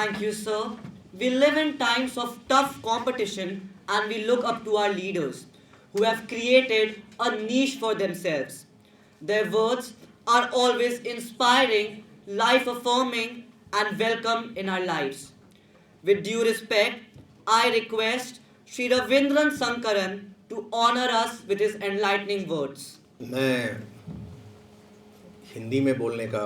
Thank you, sir. We live in times of tough competition and we look up to our leaders who have created a niche for themselves. Their words are always inspiring, life affirming, and welcome in our lives. With due respect, I request Sri Ravindran Sankaran to honor us with his enlightening words. मैं हिंदी में बोलने का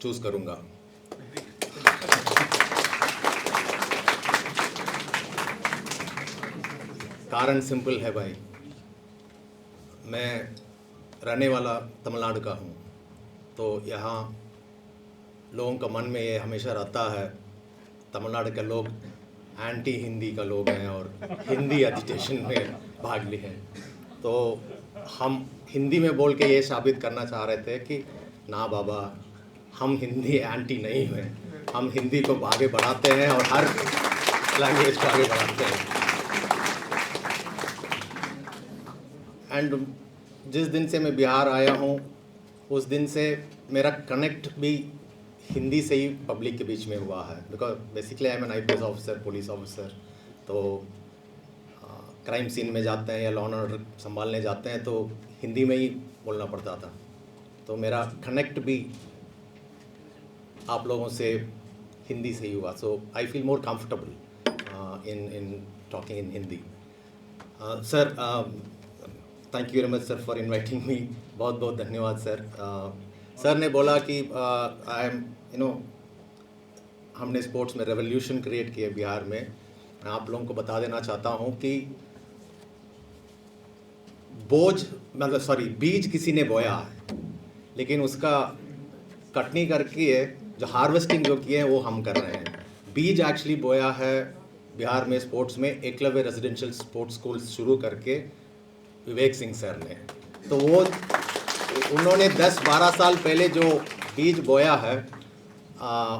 choose करूंगा। कारण simple है भाई, मैं रहने वाला तमिलनाडु का हूँ, तो यहाँ लोगों का मन में ये हमेशा रहता है तमिलनाडु के लोग एंटी हिंदी का लोग हैं और हिंदी एजिटेशन में भाग लिए हैं। तो हम हिंदी में बोल के ये साबित करना चाह रहे थे कि ना बाबा, हम हिंदी एंटी नहीं हैं, हम हिंदी को आगे बढ़ाते हैं और हर लैंग्वेज को आगे बढ़ाते हैं। एंड जिस दिन से मैं बिहार आया हूँ उस दिन से मेरा कनेक्ट भी हिंदी से ही पब्लिक के बीच में हुआ है, because basically I am an IPS officer, police officer. तो क्राइम सीन में जाते हैं या लॉ एंड ऑर्डर संभालने जाते हैं तो हिंदी में ही बोलना पड़ता था। तो मेरा कनेक्ट भी आप लोगों से हिंदी से ही हुआ। So I feel more comfortable in talking in Hindi. Sir, thank you very much sir for inviting me. बहुत बहुत धन्यवाद सर। सर ने बोला कि आई एम हमने स्पोर्ट्स में रेवोल्यूशन क्रिएट किया बिहार में। मैं आप लोगों को बता देना चाहता हूँ कि बीज किसी ने बोया है, लेकिन उसका कटनी करके जो हार्वेस्टिंग जो किए हैं वो हम कर रहे हैं। बीज एक्चुअली बोया है बिहार में स्पोर्ट्स में एकलव्य रेजिडेंशियल स्पोर्ट्स स्कूल शुरू करके विवेक सिंह सर ने। तो वो उन्होंने 10-12 साल पहले जो बीज बोया है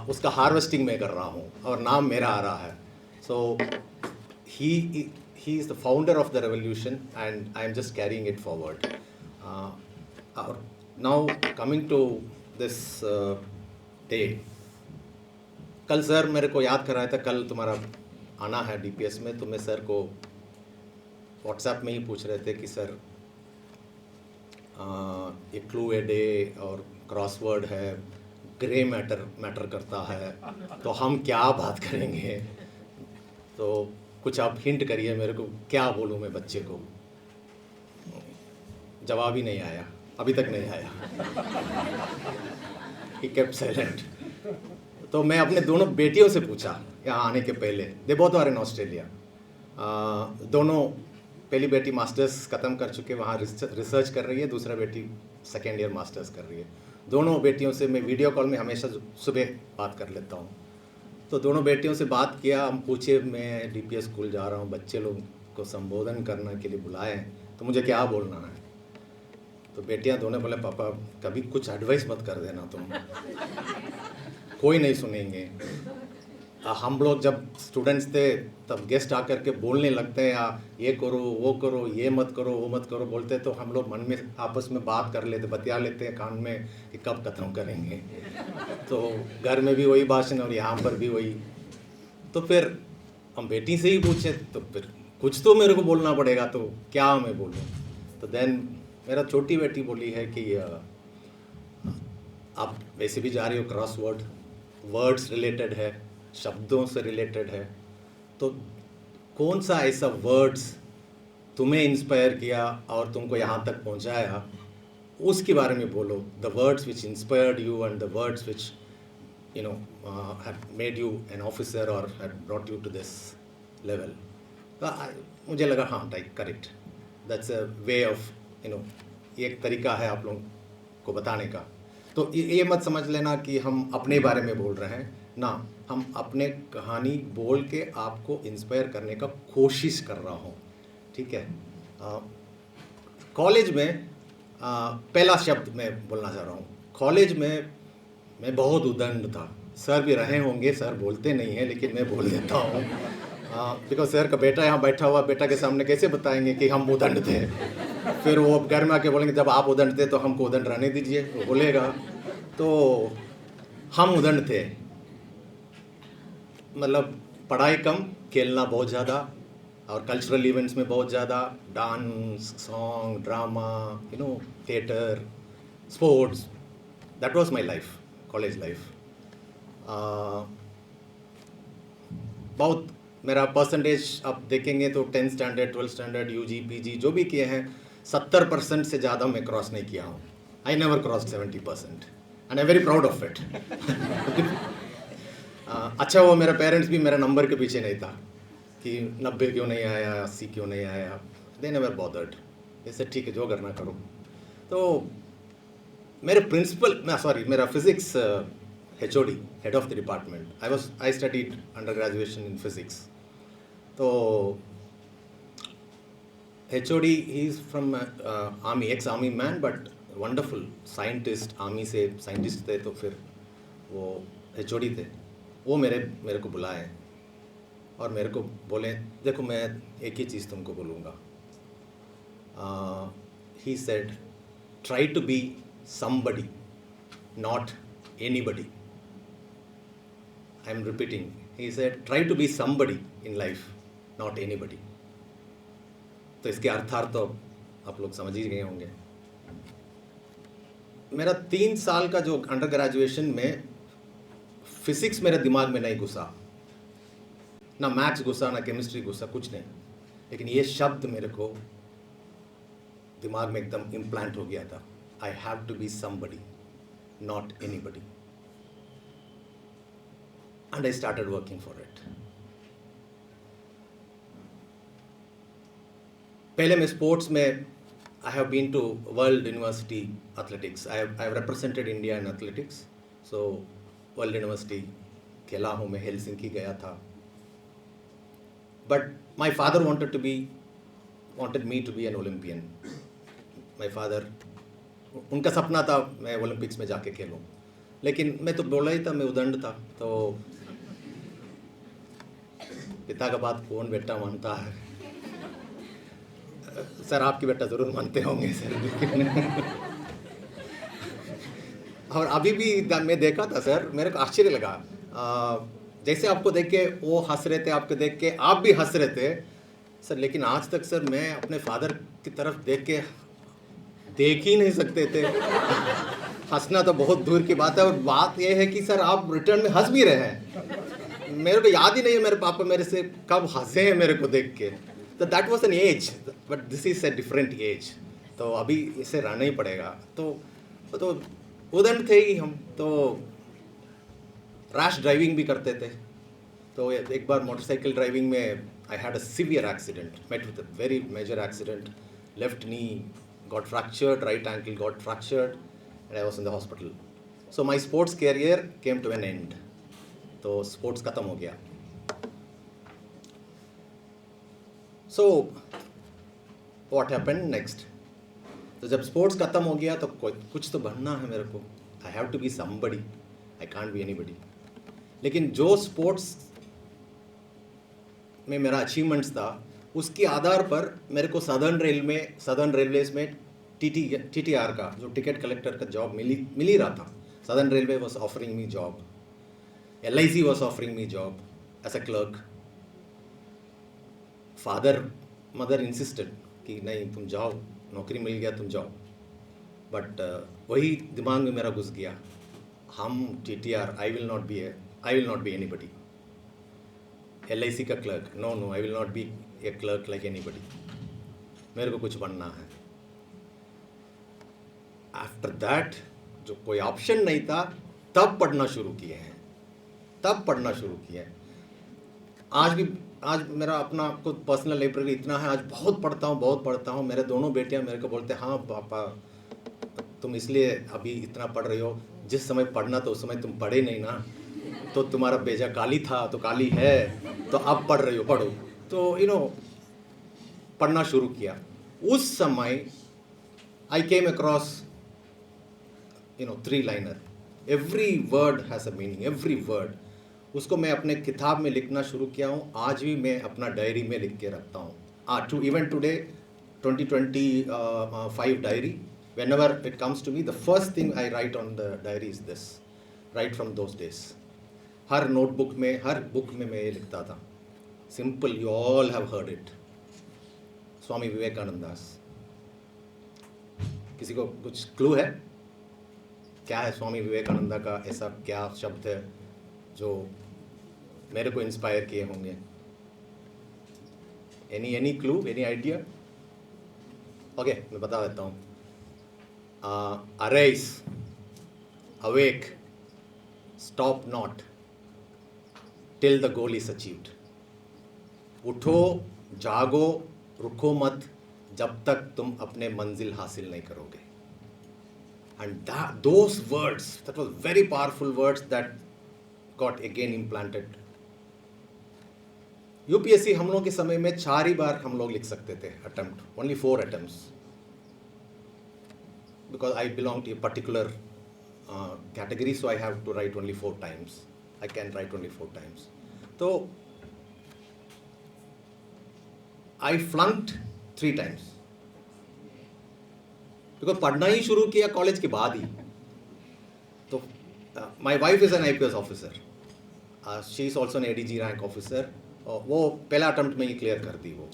उसका हार्वेस्टिंग मैं कर रहा हूँ और नाम मेरा आ रहा है। सो ही is the founder of the revolution and I am just carrying it forward. Now coming to this day, कल सर मेरे को याद कर रहा था कल तुम्हारा आना है DPS में, तो मैं सर को WhatsApp में ही पूछ रहे थे कि सर ये क्लू ए डे और क्रॉसवर्ड है, ग्रे मैटर करता है, तो हम क्या बात करेंगे। तो कुछ आप हिंट करिए मेरे को, क्या बोलूँ मैं बच्चे को। जवाब ही नहीं आया, अभी तक नहीं आया। He kept silent. तो मैं अपने दोनों बेटियों से पूछा यहाँ आने के पहले, they both are in Australia. दोनों, पहली बेटी मास्टर्स ख़त्म कर चुके, वहाँ रिसर्च कर रही है, दूसरा बेटी सेकेंड ईयर मास्टर्स कर रही है। दोनों बेटियों से मैं वीडियो कॉल में हमेशा सुबह बात कर लेता हूँ। तो दोनों बेटियों से बात किया, हम पूछे मैं DPS स्कूल जा रहा हूँ, बच्चे लोग को संबोधन करने के लिए बुलाए, तो मुझे क्या बोलना है। तो बेटियां दोनों बोले पापा कभी कुछ एडवाइस मत कर देना तुम, कोई नहीं सुनेंगे। हम लोग जब स्टूडेंट्स थे तब गेस्ट आकर के बोलने लगते हैं, ये करो वो करो, ये मत करो वो मत करो बोलते, तो हम लोग मन में आपस में बात कर लेते, बतिया लेते हैं कान में कि कब ख़त्म करेंगे। तो घर में भी वही भाषण और यहाँ पर भी वही। तो फिर हम बेटी से ही पूछे, तो फिर कुछ तो मेरे को बोलना पड़ेगा, तो क्या मैं बोलूँ। तो देन मेरा छोटी बेटी बोली है कि आप वैसे भी जा रही हो क्रॉसवर्ड, वर्ड्स रिलेटेड है, शब्दों से रिलेटेड है, तो कौन सा ऐसा वर्ड्स तुम्हें इंस्पायर किया और तुमको यहाँ तक पहुँचाया, उसके बारे में बोलो। The words which inspired you and the words which had made you an officer or had brought you to this level. मुझे लगा हाँ correct, that's a way of ये एक तरीका है आप लोगों को बताने का। तो ये मत समझ लेना कि हम अपने बारे में बोल रहे हैं ना, हम अपने कहानी बोल के आपको इंस्पायर करने का कोशिश कर रहा हूँ, ठीक है। कॉलेज में पहला शब्द मैं बोलना चाह रहा हूँ। कॉलेज में मैं बहुत उदंड था, सर भी रहे होंगे, सर बोलते नहीं हैं लेकिन मैं बोल देता हूँ, बिकॉज सर का बेटा यहाँ बैठा हुआ, बेटा के सामने कैसे बताएंगे कि हम उदंड थे। फिर वो घर में आके बोलेंगे जब आप उदंड थे तो हमको उदंड रहने दीजिए, वो बोलेगा। तो हम उदंड थे मतलब पढ़ाई कम, खेलना बहुत ज़्यादा, और कल्चरल इवेंट्स में बहुत ज़्यादा, dance, song, drama, theatre, sports. That was my life, college life. बहुत मेरा परसेंटेज आप देखेंगे तो 10th standard, 12th standard, UG, PG जो भी किए हैं, 70% से ज़्यादा मैं क्रॉस नहीं किया हूँ. I never cross 70% and I very proud of it. अच्छा हुआ मेरे पेरेंट्स भी मेरे नंबर के पीछे नहीं था कि 90 क्यों नहीं आया, 80 क्यों नहीं आया. They never bothered. इससे ठीक है, जो करना करो. तो मेरे प्रिंसिपल, मेरा physics HOD, head of the department, I studied under graduation in physics. तो HOD, he is from army, ex army man, but wonderful scientist. Army से साइंटिस्ट थे, तो फिर वो HOD थे. वो मेरे को बुलाए और मेरे को बोले, देखो मैं एक ही चीज़ तुमको बोलूँगा. He said, try to be somebody, not anybody. I am repeating. He said, try to be somebody in life, not anybody. तो इसके अर्थार्थ तो आप लोग समझ ही गए होंगे. मेरा 3 साल का जो अंडर ग्रेजुएशन में फिजिक्स मेरे दिमाग में नहीं घुसा, ना मैथ्स घुसा, ना केमिस्ट्री घुसा, कुछ नहीं. लेकिन ये शब्द मेरे को दिमाग में एकदम इम्प्लांट हो गया था. I have to be somebody, not anybody. And I started working for it. पहले मैं स्पोर्ट्स में, I have been to World University Athletics. I have represented India in athletics. So World University खेला हूँ मैं, Helsinki गया था. But my father wanted me to be an Olympian. My father, उनका सपना था मैं ओलंपिक्स में जाके खेलूं. लेकिन मैं तो बोला ही था, मैं उदंड था. तो पिता का बात कौन बेटा मानता है. सर आपकी बेटा ज़रूर मानते होंगे सर. और अभी भी मैं देखा था सर, मेरे को आश्चर्य लगा. जैसे आपको देख के वो हंस रहे थे, आपको देख के आप भी हंस रहे थे सर. लेकिन आज तक सर मैं अपने फादर की तरफ देख ही नहीं सकते थे. हंसना तो बहुत दूर की बात है. और बात यह है कि सर आप रिटर्न में हंस भी रहे हैं. मेरे को याद ही नहीं है मेरे पापा मेरे से कब हंसे हैं मेरे को देख के. तो that was an age, but this is a different age. तो अभी इसे रहना ही पड़ेगा. तो उदंड थे ही हम. तो रैश ड्राइविंग भी करते थे. तो एक बार मोटरसाइकिल ड्राइविंग में I had a severe accident, met with a very major accident. Left knee got fractured, right ankle got fractured, and I was in the hospital. So my sports career came to an end. तो sports खत्म हो गया. So what happened next? तो जब sports खत्म हो गया तो कुछ तो बनना है मेरे को. I have to be somebody. I can't be anybody. लेकिन जो sports में मेरा अचीवमेंट्स था, उसके आधार पर मेरे को सदर्न रेलवेज में TTR का जो टिकट कलेक्टर का जॉब मिल ही रहा था. Southern railway was offering me job, LIC was offering me job as a clerk. Mother insisted कि नहीं तुम जाओ, नौकरी मिल गया तुम जाओ. बट वही दिमाग में मेरा घुस गया, हम TTR, I will not be anybody. LIC का clerk, no I will not be a clerk like anybody. मेरे को कुछ बनना है. आफ्टर दैट जो कोई ऑप्शन नहीं था, तब पढ़ना शुरू किए हैं. आज मेरा अपना खुद पर्सनल लाइब्रेरी इतना है, आज बहुत पढ़ता हूँ. मेरे दोनों बेटियाँ मेरे को बोलते हैं, हाँ पापा तुम इसलिए अभी इतना पढ़ रहे हो, जिस समय पढ़ना तो उस समय तुम पढ़े नहीं ना. तो तुम्हारा बेजा काली था तो काली है, तो अब पढ़ रही हो, पढ़ो. तो पढ़ना शुरू किया. उस समय I came across 3-liner. Every word has a meaning, every word. उसको मैं अपने किताब में लिखना शुरू किया हूँ. आज भी मैं अपना डायरी में लिख के रखता हूँ. Even today 2025 diary, whenever it comes to me, the first thing I write on the diary is this, right from those days. हर नोटबुक में, हर बुक में मैं ये लिखता था, simple, you all have heard it, Swami Vivekananda Das. किसी को कुछ क्लू है क्या है स्वामी विवेकानंदा का ऐसा क्या शब्द है जो मेरे को इंस्पायर किए होंगे? Any clue, any idea? Okay, मैं बता देता हूँ। Arise, awake, stop not till the goal is achieved. उठो, जागो, रुको मत जब तक तुम अपने मंजिल हासिल नहीं करोगे। And those words, that was very powerful words that got again implanted. UPSC हम लोग के समय में 4 ही बार हम लोग लिख सकते थे attempt, only 4 attempts, because I belong to a particular category, so I have to write only 4 times. I can write only 4 times. So I flunked 3 times. Because पढ़ना ही शुरू किया कॉलेज के बाद ही। तो my wife is an IPS officer, she is also an ADG rank officer, और वो पहला attempt में ही क्लियर कर दी वो।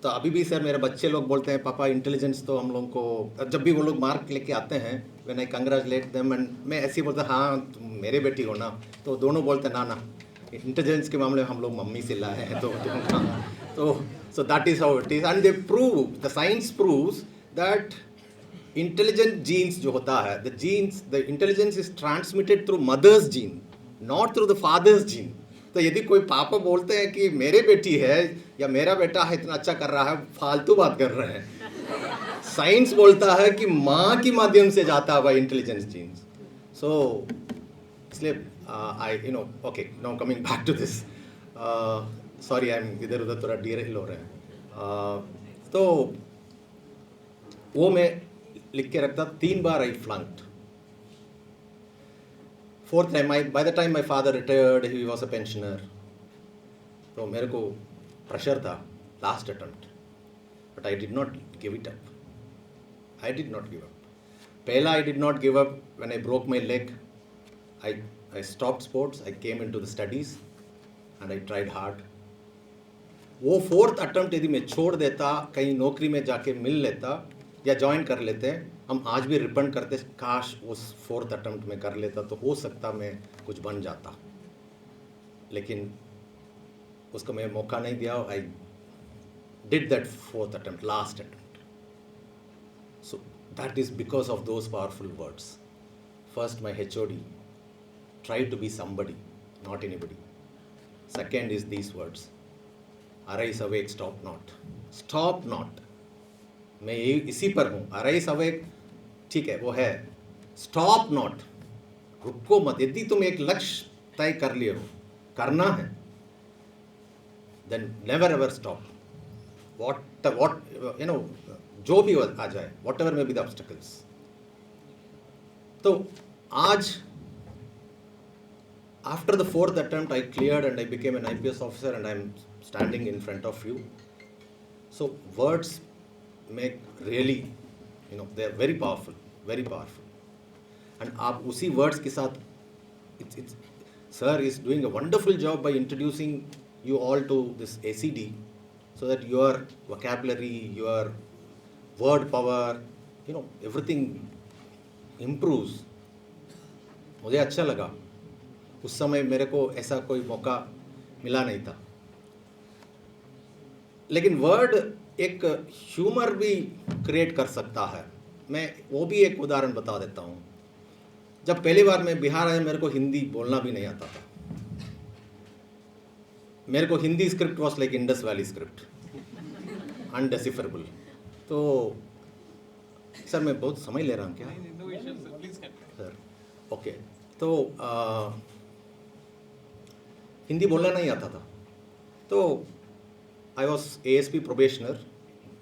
तो अभी भी सर मेरे बच्चे लोग बोलते हैं पापा इंटेलिजेंस तो हम लोग को, जब भी वो लोग मार्क लेके आते हैं, when I congratulate them, and मैं ऐसे ही बोलता हाँ तुम मेरे बेटी हो ना, तो दोनों बोलते ना ना इंटेलिजेंस के मामले में हम लोग मम्मी से लाए हैं, तो so that is how it is, and they prove, the science proves that intelligent genes जो होता है, the intelligence is transmitted through mother's gene, not through the father's gene. तो यदि कोई पापा बोलते हैं कि मेरे बेटी है या मेरा बेटा है इतना अच्छा कर रहा है, फालतू बात कर रहे हैं। साइंस बोलता है कि माँ के माध्यम से जाता है भाई इंटेलिजेंस जीन्स। सो इसलिए I okay, now coming back to this, sorry I am इधर उधर थोड़ा डीरेल हो रहे हैं। तो वो मैं लिख के रखता, 3 बार आई फ्लंक्ड। 4th time, by the time my father retired, he was a pensioner. तो मेरे को प्रेशर था last attempt, but I did not give it up. I did not give up. पहला I did not give up when I broke my leg, I stopped sports, I came into the studies and I tried hard. वो 4th attempt यदि मैं छोड़ देता, कहीं नौकरी में जाके मिल लेता या ज्वाइन कर लेते, हम आज भी रिपेंट करते, काश उस 4th अटेम्प्ट में कर लेता तो हो सकता मैं कुछ बन जाता, लेकिन उसको मैं मौका नहीं दिया। I did that 4th attempt, last attempt. So that is because of those powerful words. First, my HOD, try to be somebody, not anybody. Second is these words, arise awake, stop not. Stop not, मैं इसी पर हूँ। Arise awake ठीक है, वो है। Stop not, रुको मत। यदि तुम एक लक्ष्य तय कर लिए हो, करना है, then never ever stop. What you know, जो भी आ जाए, whatever may be the obstacles. तो आज after the 4th attempt I cleared and I became an IPS officer and I'm standing in front of you. So words make really, they are very powerful, very powerful. And आप उसी words के साथ, sir is doing a wonderful job by introducing you all to this ACD, so that your vocabulary, your word power, everything improves. मुझे अच्छा लगा। उस समय मेरे को ऐसा कोई मौका मिला नहीं था, लेकिन वर्ड एक ह्यूमर भी क्रिएट कर सकता है। मैं वो भी एक उदाहरण बता देता हूँ। जब पहली बार मैं बिहार आया, मेरे को हिंदी बोलना भी नहीं आता था। मेरे को Hindi script was like Indus valley script, undecipherable. तो सर मैं बहुत समय ले रहा हूँ क्या? Sir okay. तो हिंदी बोलना नहीं आता था। तो आई वॉज ASP प्रोबेशनर,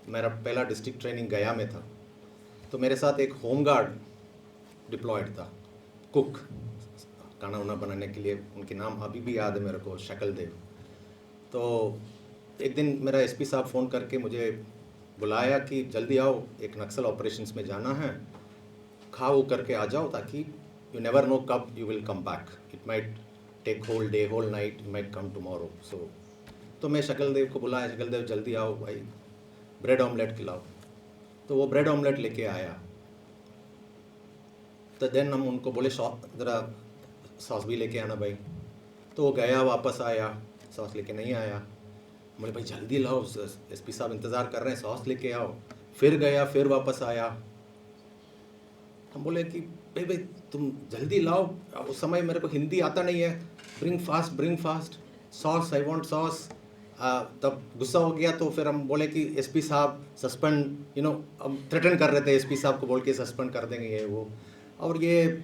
मेरा पहला डिस्ट्रिक्ट ट्रेनिंग गया में था। तो मेरे साथ एक होमगार्ड डिप्लॉयड था, कुक, खाना वाना बनाने के लिए। उनके नाम अभी भी याद है मेरे को, शकल देव। तो एक दिन मेरा SP साहब फ़ोन करके मुझे बुलाया कि जल्दी आओ, एक नक्सल ऑपरेशंस में जाना है, खाओ करके आ जाओ ताकि you never know कब you will come back. It might take whole day, whole night, you might come tomorrow. So तो मैं शकलदेव को बुलाया, शकलदेव जल्दी आओ भाई, ब्रेड ऑमलेट खिलाओ. तो वो ब्रेड ऑमलेट लेके आया. तो देन हम उनको बोले ज़रा सॉस भी लेके आना भाई. तो वो गया, वापस आया, सॉस लेके नहीं आया. बोले भाई जल्दी लाओ, एसपी साहब इंतज़ार कर रहे हैं, सॉस लेके आओ. फिर गया, फिर वापस आया. हम बोले कि भाई भाई तुम जल्दी लाओ, उस समय मेरे को हिंदी आता नहीं है. Bring fast, sauce, I want sauce. तब गुस्सा हो गया. तो फिर हम बोले कि एसपी साहब सस्पेंड, अब थ्रेटन कर रहे थे, एसपी साहब को बोल के सस्पेंड कर देंगे ये वो. और ये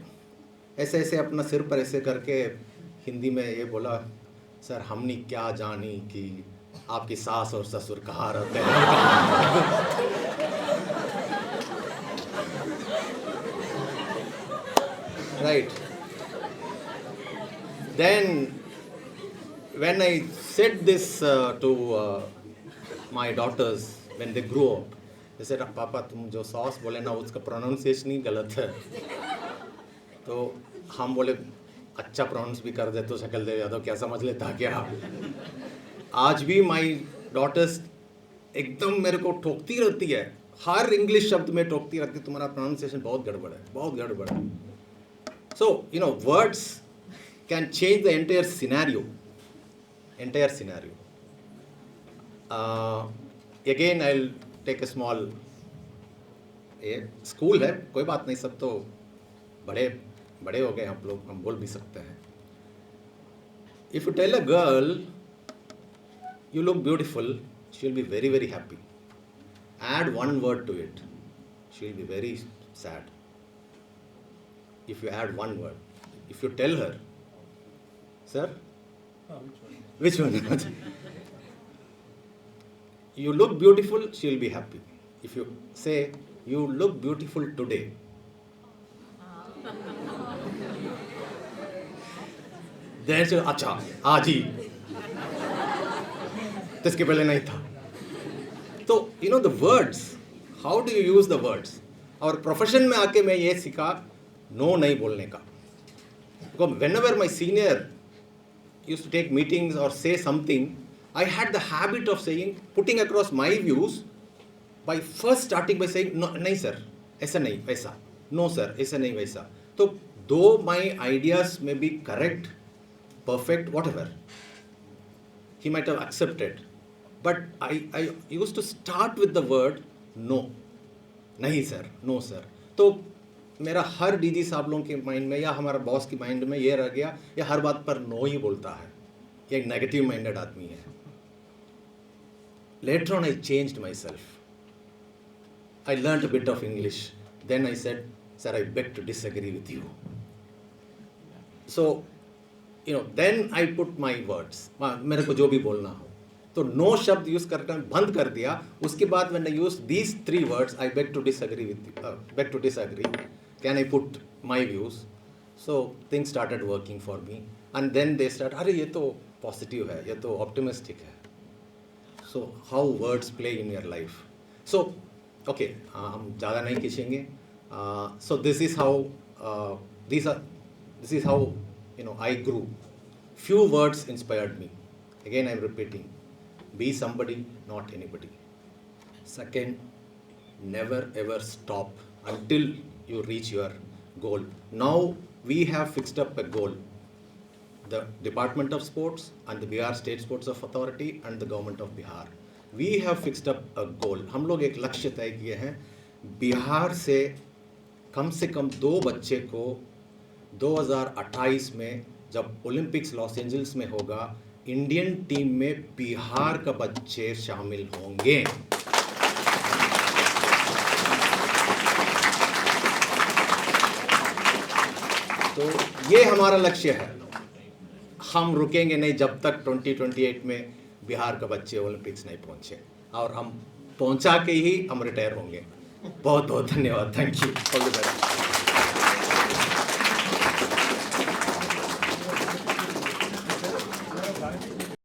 ऐसे ऐसे अपना सिर पर ऐसे करके हिंदी में ये बोला, सर हमने क्या जानी कि आपकी सास और ससुर कहाँ रहते हैं. Right. Then when I said this to my daughters when they grew up, they said, पापा तुम जो सॉस बोले ना उसका प्रोनाउंसिएशन ही गलत है. तो हम बोले अच्छा प्रोनाउंस भी कर दे तो शकलदेव यादव क्या समझ लेता क्या. आज भी माई डॉटर्स एकदम मेरे को ठोकती रहती है, हर इंग्लिश शब्द में टोकती रहती है, तुम्हारा प्रोनाउंसिएशन बहुत गड़बड़ है, बहुत गड़बड़ है. So, words can change the entire scenario. Again, I'll take a small school है, कोई बात नहीं, सब तो बड़े हो गए आप लोग, हम बोल भी सकते हैं. If you tell a girl, you look beautiful, she'll be very, very happy. Add one word to it, she'll be very sad. If you add one word, if you tell her, sir, which one? You look beautiful, she'll be happy. If you say, you look beautiful today, then she'll, अच्छा, आज ही, तो इसके पहले नहीं था. तो the words, how do you use the words? और profession में आके मैं ये सीखा नो नहीं बोलने का. Because whenever my senior used to take meetings or say something, I had the habit of saying, putting across my views by first starting by saying, no, नहीं sir, ऐसा नहीं वैसा, no sir, ऐसा नहीं वैसा. तो though my ideas may be correct, perfect, whatever, he might have accepted, but I used to start with the word no, नहीं sir, no sir. तो मेरा हर डीजी साहब लोगों के माइंड में या हमारा बॉस की माइंड में ये रह गया, या हर बात पर नो ही बोलता है, ये एक नेगेटिव माइंडेड आदमी है. Later on I changed myself. I learned a bit of English. Then I said, sir, I beg to disagree with you. So, then I put my words, मेरे को जो भी बोलना हो. तो नो शब्द यूज करना बंद कर दिया. उसके बाद when I used these 3 words, I beg to disagree with you, beg to disagree. Can I put my views? So things started working for me. And then they start, अरे ये तो positive है, ये तो optimistic है. So how words play in your life. So, okay, हम ज़्यादा नहीं खींचेंगे. So this is how I grew. Few words inspired me. Again, I'm repeating. Be somebody, not anybody. Second, never ever stop until you reach your goal. Now we have fixed up a goal. The Department of Sports and the Bihar State Sports Authority and the Government of Bihar. We have fixed up a goal. हम लोग एक लक्ष्य तय किए हैं. बिहार से कम 2 बच्चे को 2028 में जब ओलंपिक्स लॉस एंजल्स में होगा, इंडियन टीम में बिहार का बच्चे शामिल होंगे. तो ये हमारा लक्ष्य है. हम रुकेंगे नहीं जब तक 2028 में बिहार का बच्चे ओलंपिक्स नहीं पहुंचे, और हम पहुंचा के ही हम रिटायर होंगे. बहुत बहुत धन्यवाद. Thank you. All the best.